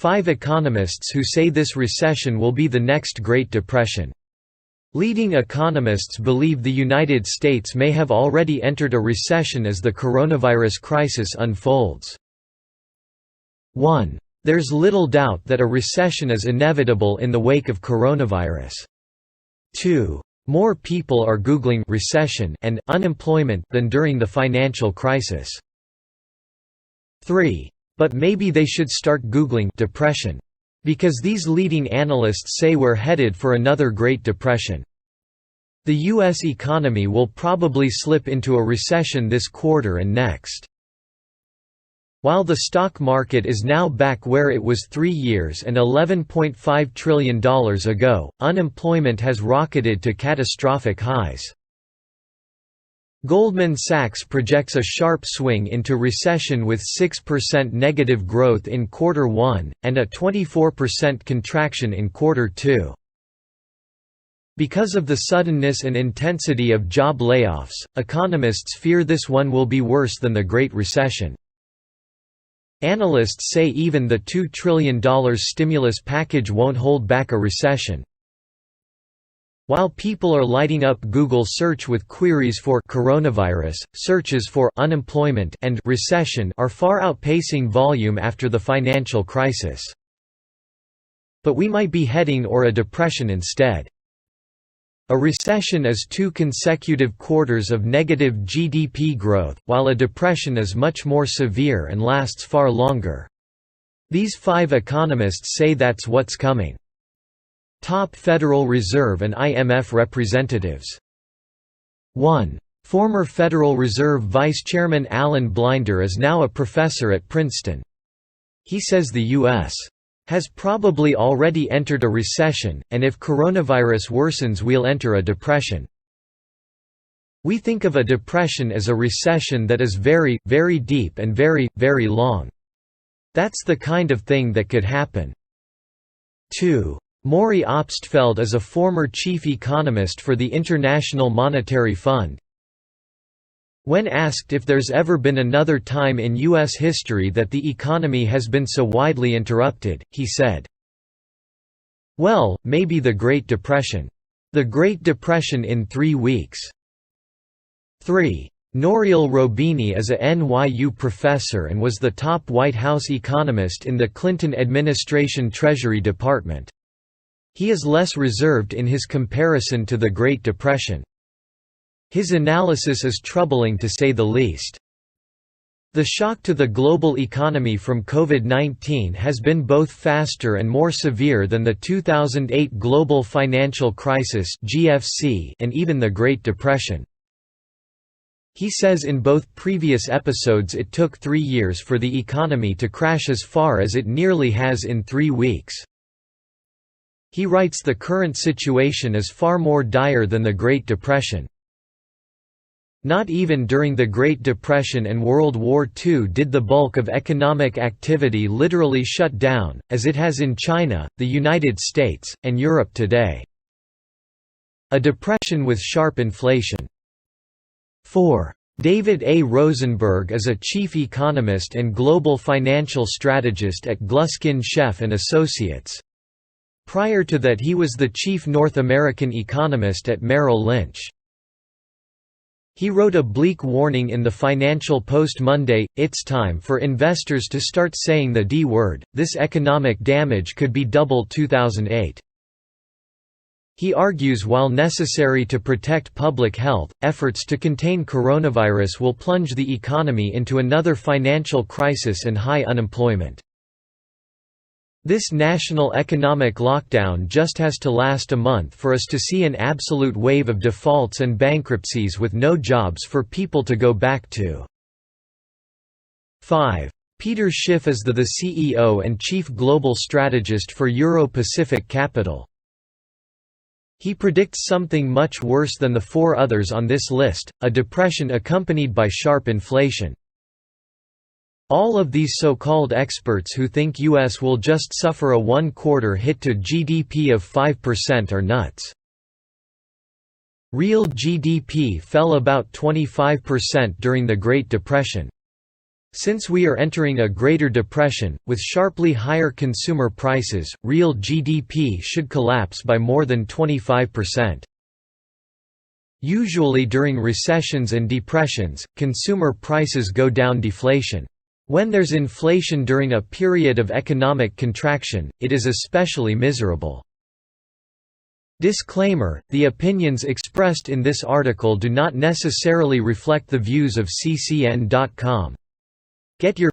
5 economists who say this recession will be the next Great Depression. Leading economists believe the United States may have already entered a recession as the coronavirus crisis unfolds. 1. There's little doubt that a recession is inevitable in the wake of coronavirus. 2. More people are Googling recession and unemployment than during the financial crisis. 3. But maybe they should start Googling depression. Because these leading analysts say we're headed for another Great Depression. The U.S. economy will probably slip into a recession this quarter and next. While the stock market is now back where it was 3 years and $11.5 trillion ago, unemployment has rocketed to catastrophic highs. Goldman Sachs projects a sharp swing into recession with 6% negative growth in quarter 1, and a 24% contraction in quarter 2. Because of the suddenness and intensity of job layoffs, economists fear this one will be worse than the Great Recession. Analysts say even the $2 trillion stimulus package won't hold back a recession. While people are lighting up Google search with queries for coronavirus, searches for unemployment and recession are far outpacing volume after the financial crisis. But we might be heading for a depression instead. A recession is 2 consecutive quarters of negative GDP growth, while a depression is much more severe and lasts far longer. These 5 economists say that's what's coming. Top Federal Reserve and IMF representatives. 1. Former Federal Reserve Vice Chairman Alan Blinder is now a professor at Princeton. He says the U.S. has probably already entered a recession, and if coronavirus worsens we'll enter a depression. We think of a depression as a recession that is very, very deep and very, very long. That's the kind of thing that could happen. 2. Maury Obstfeld is a former chief economist for the International Monetary Fund. When asked if there's ever been another time in U.S. history that the economy has been so widely interrupted, he said, "Well, maybe the Great Depression. The Great Depression in 3 weeks." 3. Nouriel Roubini is a NYU professor and was the top White House economist in the Clinton administration Treasury Department. He is less reserved in his comparison to the Great Depression. His analysis is troubling to say the least. The shock to the global economy from COVID-19 has been both faster and more severe than the 2008 global financial crisis (GFC) and even the Great Depression. He says in both previous episodes it took 3 years for the economy to crash as far as it nearly has in 3 weeks. He writes the current situation is far more dire than the Great Depression. Not even during the Great Depression and World War II did the bulk of economic activity literally shut down, as it has in China, the United States, and Europe today. A depression with sharp inflation. 4. David A. Rosenberg is a chief economist and global financial strategist at Gluskin Sheff & Associates. Prior to that he was the chief North American economist at Merrill Lynch. He wrote a bleak warning in the Financial Post Monday, "It's time for investors to start saying the D word, this economic damage could be double 2008." He argues while necessary to protect public health, efforts to contain coronavirus will plunge the economy into another financial crisis and high unemployment. This national economic lockdown just has to last a month for us to see an absolute wave of defaults and bankruptcies with no jobs for people to go back to. 5. Peter Schiff is the CEO and chief global strategist for Euro-Pacific Capital. He predicts something much worse than the 4 others on this list, a depression accompanied by sharp inflation. All of these so-called experts who think US will just suffer a one-quarter hit to GDP of 5% are nuts. Real GDP fell about 25% during the Great Depression. Since we are entering a greater depression, with sharply higher consumer prices, real GDP should collapse by more than 25%. Usually during recessions and depressions, consumer prices go down deflation. When there's inflation during a period of economic contraction, it is especially miserable. Disclaimer: the opinions expressed in this article do not necessarily reflect the views of ccn.com. Get your